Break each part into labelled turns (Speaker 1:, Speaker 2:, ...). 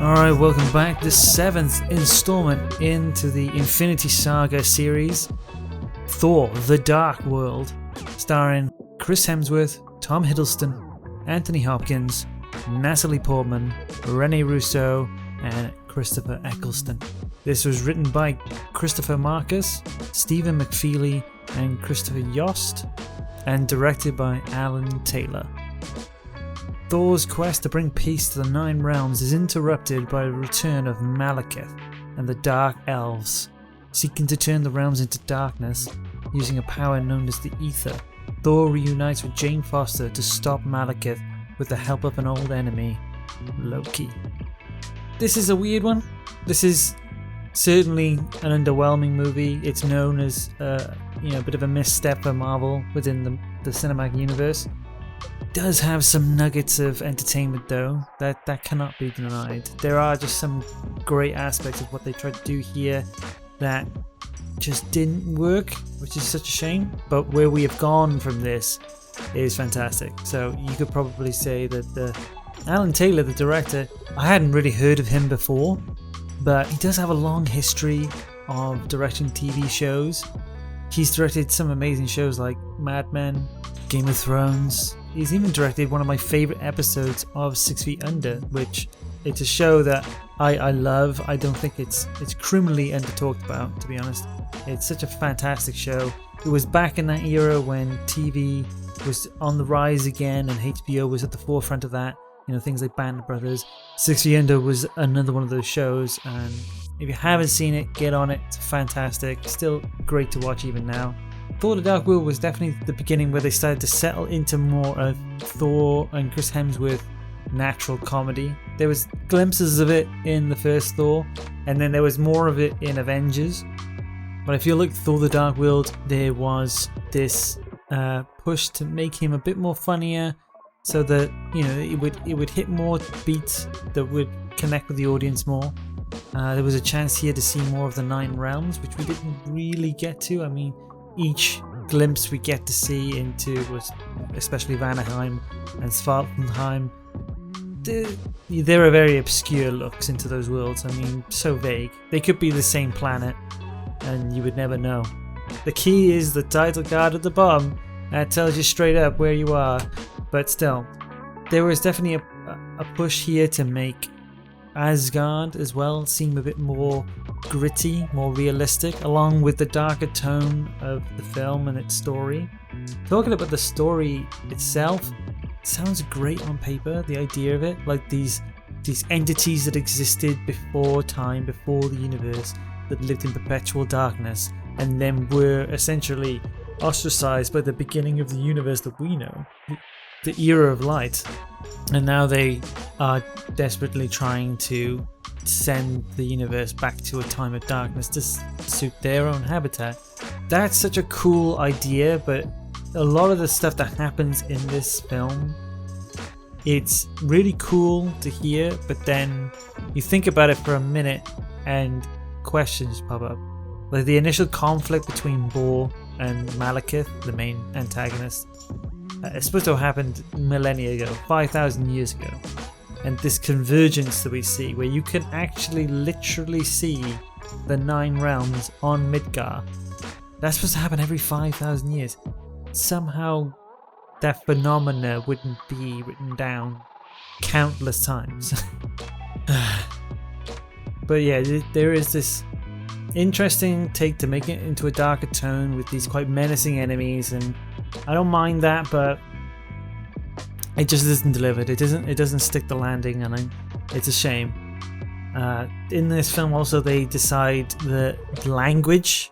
Speaker 1: Alright, welcome back. The 7th installment into the Infinity Saga series, Thor: The Dark World, starring Chris Hemsworth, Tom Hiddleston, Anthony Hopkins, Natalie Portman, Rene Russo, and Christopher Eccleston. This was written by Christopher Markus, Stephen McFeely, and Christopher Yost, and directed by Alan Taylor. Thor's quest to bring peace to the Nine Realms is interrupted by the return of Malekith and the Dark Elves. Seeking to turn the realms into darkness, using a power known as the Ether, Thor reunites with Jane Foster to stop Malekith with the help of an old enemy, Loki. This is a weird one. This is certainly an underwhelming movie. It's known as a bit of a misstep for Marvel within the cinematic universe. Does have some nuggets of entertainment though, that cannot be denied. There are just some great aspects of what they tried to do here that just didn't work, which is such a shame. But where we have gone from this is fantastic. So you could probably say that Alan Taylor, the director, I hadn't really heard of him before, but he does have a long history of directing TV shows. He's directed some amazing shows like Mad Men, Game of Thrones. He's even directed one of my favourite episodes of 6 Feet Under, which it's a show that I love. I don't think it's criminally under-talked about, to be honest. It's such a fantastic show. It was back in that era when TV was on the rise again and HBO was at the forefront of that. You know, things like Band of Brothers. 6 Feet Under was another one of those shows, and if you haven't seen it, get on it. It's fantastic. Still great to watch even now. Thor: The Dark World was definitely the beginning where they started to settle into more of Thor and Chris Hemsworth natural comedy. There was glimpses of it in the first Thor, and then there was more of it in Avengers. But I feel like Thor: The Dark World, there was this push to make him a bit more funnier, so that it would hit more beats that would connect with the audience more. There was a chance here to see more of the Nine Realms, which we didn't really get to. I mean, each glimpse we get to see into was especially Vanaheim and Svartalfheim. There are very obscure looks into those worlds. I mean, so vague. They could be the same planet and you would never know. The key is the title card at the bottom that tells you straight up where you are. But still, there was definitely a push here to make Asgard as well seem a bit more gritty, more realistic, along with the darker tone of the film and its story. Talking about the story itself, it sounds great on paper, the idea of it, like these entities that existed before time, before the universe, that lived in perpetual darkness and then were essentially ostracized by the beginning of the universe that we know, the era of light. And now they are desperately trying to send the universe back to a time of darkness to suit their own habitat. That's such a cool idea, but a lot of the stuff that happens in this film, it's really cool to hear, but then you think about it for a minute and questions pop up. Like the initial conflict between Bor and Malekith, the main antagonist. It's supposed to have happened millennia ago, 5,000 years ago. And this convergence that we see, where you can actually literally see the Nine Realms on Midgard, that's supposed to happen every 5,000 years. Somehow that phenomena wouldn't be written down countless times. But yeah, there is this interesting take to make it into a darker tone with these quite menacing enemies, and I don't mind that, but it just isn't delivered. It doesn't stick the landing, and it's a shame. In this film also they decide that language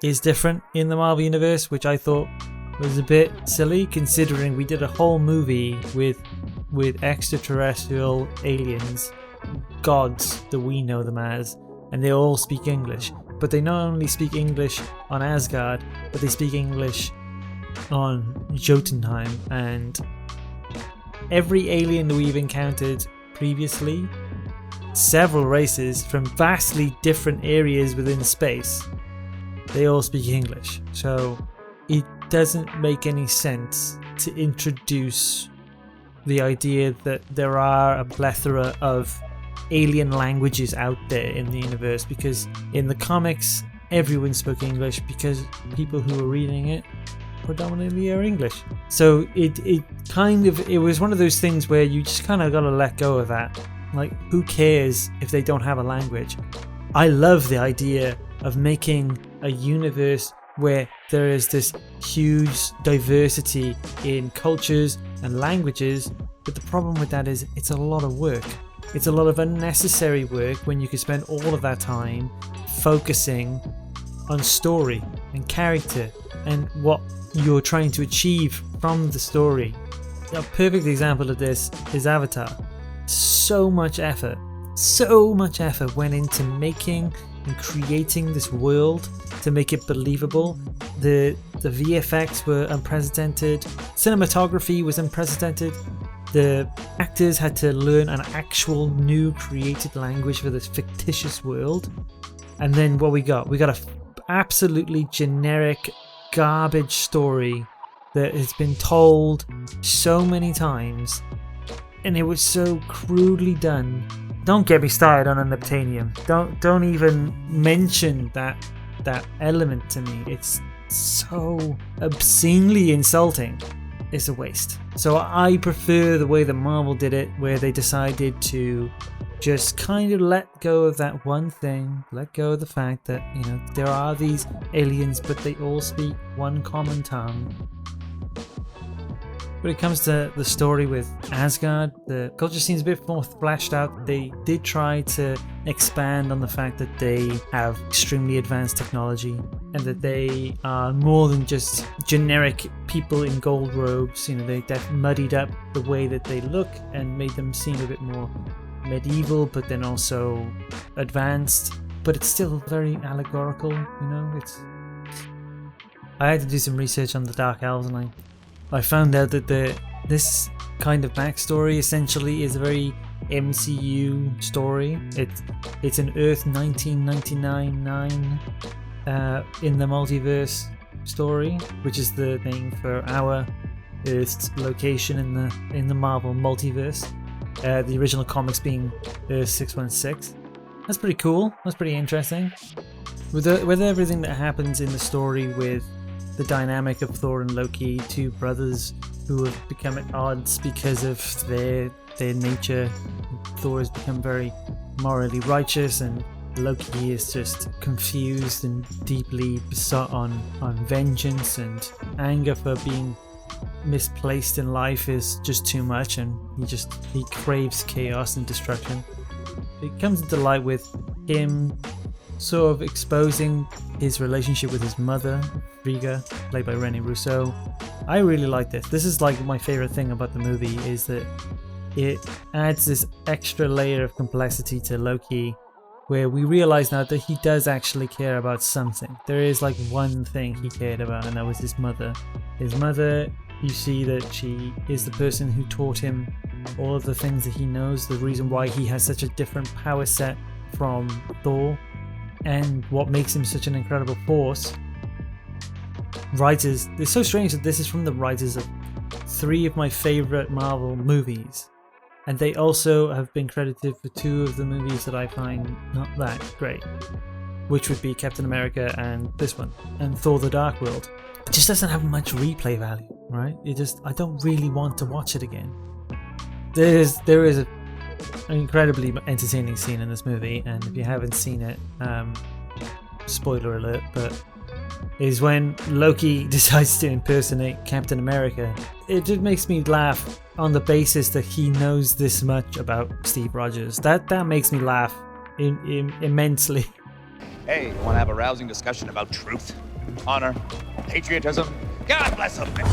Speaker 1: is different in the Marvel Universe, which I thought was a bit silly, considering we did a whole movie with extraterrestrial aliens, gods that we know them as, and they all speak English. But they not only speak English on Asgard, but they speak English on Jotunheim, and every alien that we've encountered previously, several races from vastly different areas within space, they all speak English. So it doesn't make any sense to introduce the idea that there are a plethora of alien languages out there in the universe, because in the comics everyone spoke English because people who were reading it predominantly are English. So it was one of those things where you just kind of got to let go of that. Like, who cares if they don't have a language? I love the idea of making a universe where there is this huge diversity in cultures and languages, but the problem with that is it's a lot of work. It's a lot of unnecessary work when you could spend all of that time focusing on story and character and what you're trying to achieve from the story. A perfect example of this is Avatar. So much effort went into making and creating this world to make it believable. The VFX were unprecedented. Cinematography was unprecedented. The actors had to learn an actual new created language for this fictitious world. And then what we got? We got a absolutely generic garbage story that has been told so many times, and it was so crudely done. Don't get me started on unobtainium. Don't even mention that element to me. It's so obscenely insulting. It's a waste. So I prefer the way that Marvel did it, where they decided to just kind of let go of that one thing, let go of the fact that, you know, there are these aliens, but they all speak one common tongue. When it comes to the story with Asgard, the culture seems a bit more fleshed out. They did try to expand on the fact that they have extremely advanced technology and that they are more than just generic people in gold robes. You know, they muddied up the way that they look and made them seem a bit more medieval, but then also advanced. But it's still very allegorical, you know. I had to do some research on the Dark Elves, and I found out that this kind of backstory essentially is a very MCU story. It's an Earth 1999 in the multiverse story, which is the name for our Earth's location in the Marvel multiverse. The original comics being Earth 616. That's pretty cool. That's pretty interesting. With everything that happens in the story, with the dynamic of Thor and Loki, two brothers who have become at odds because of their nature. Thor has become very morally righteous, and Loki is just confused and deeply besought on vengeance, and anger for being misplaced in life is just too much, and he craves chaos and destruction. It comes into light with him sort of exposing his relationship with his mother, Frigga, played by Rene Russo. I really like this. This is like my favorite thing about the movie, is that it adds this extra layer of complexity to Loki, where we realize now that he does actually care about something. There is like one thing he cared about, and that was his mother. His mother, you see that she is the person who taught him all of the things that he knows, the reason why he has such a different power set from Thor, and what makes him such an incredible force. Writers, it's so strange that this is from the writers of 3 of my favorite Marvel movies, and they also have been credited for 2 of the movies that I find not that great, which would be Captain America and this one, and Thor the Dark World. It just doesn't have much replay value, right? I don't really want to watch it again. There is an incredibly entertaining scene in this movie, and if you haven't seen it, spoiler alert, but is when Loki decides to impersonate Captain America. It just makes me laugh on the basis that he knows this much about Steve Rogers. That makes me laugh immensely.
Speaker 2: Hey, you want to have a rousing discussion about truth, honor, patriotism? God bless America.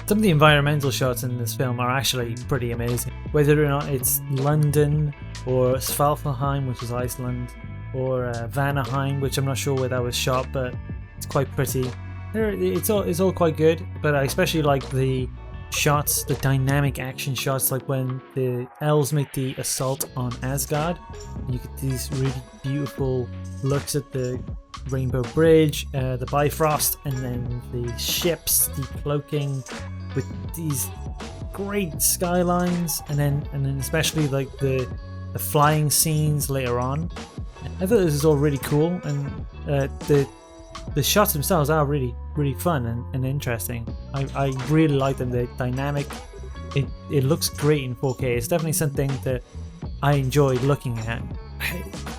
Speaker 1: Some of the environmental shots in this film are actually pretty amazing. Whether or not it's London, or Svalbard, which is Iceland, or Vanaheim, which I'm not sure where that was shot, but it's quite pretty. It's all quite good, but I especially like the shots, the dynamic action shots, like when the elves make the assault on Asgard. You get these really beautiful looks at the Rainbow Bridge, the Bifrost, and then the ships decloaking with these great skylines, and then especially like the the flying scenes later on. I thought this was all really cool, and the shots themselves are really fun and interesting. I really like them. They're dynamic. It looks great in 4K. It's definitely something that I enjoyed looking at.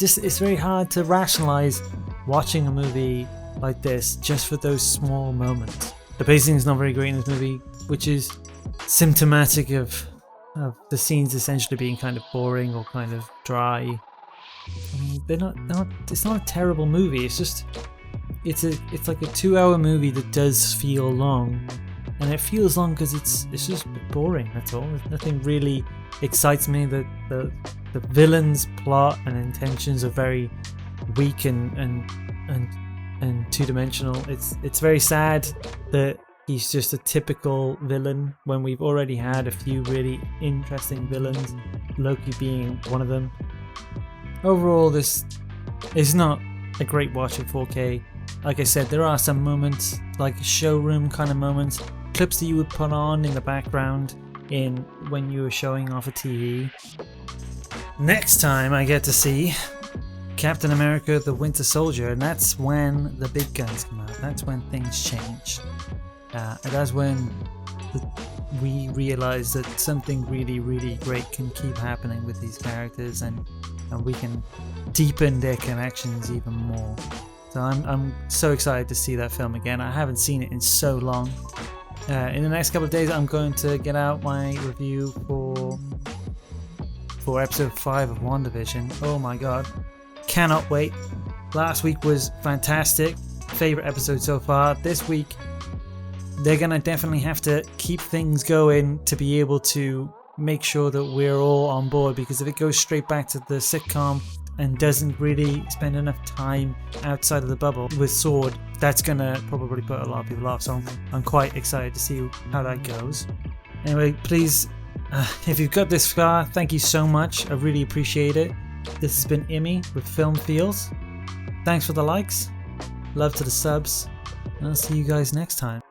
Speaker 1: It's very hard to rationalize watching a movie like this just for those small moments. The pacing is not very great in this movie, which is symptomatic of the scenes essentially being kind of boring or kind of dry. I mean, it's not a terrible movie. It's just it's like a 2-hour movie that does feel long, and it feels long because it's just a bit boring. That's all. Nothing really excites me. The villain's plot and intentions are very weak and two-dimensional. It's very sad that he's just a typical villain when we've already had a few really interesting villains, Loki being one of them. Overall, this is not a great watch in 4K. Like I said, there are some moments, like showroom kind of moments, clips that you would put on in the background when you were showing off a TV. Next time I get to see Captain America the Winter Soldier, and that's when the big guns come out. That's when things change. And that's when we realize that something really great can keep happening with these characters, and we can deepen their connections even more. So I'm so excited to see that film again. I haven't seen it in so long. In the next couple of days, I'm going to get out my review for episode 5 of WandaVision. Oh my god, cannot wait. Last week was fantastic. Favorite episode so far. This week, they're gonna definitely have to keep things going to be able to make sure that we're all on board, because if it goes straight back to the sitcom and doesn't really spend enough time outside of the bubble with Sword, that's gonna probably put a lot of people off. So I'm quite excited to see how that goes. Anyway, please, if you've got this far, thank you so much. I really appreciate it. This has been Imi with Film Feels. Thanks for the likes, love to the subs, and I'll see you guys next time.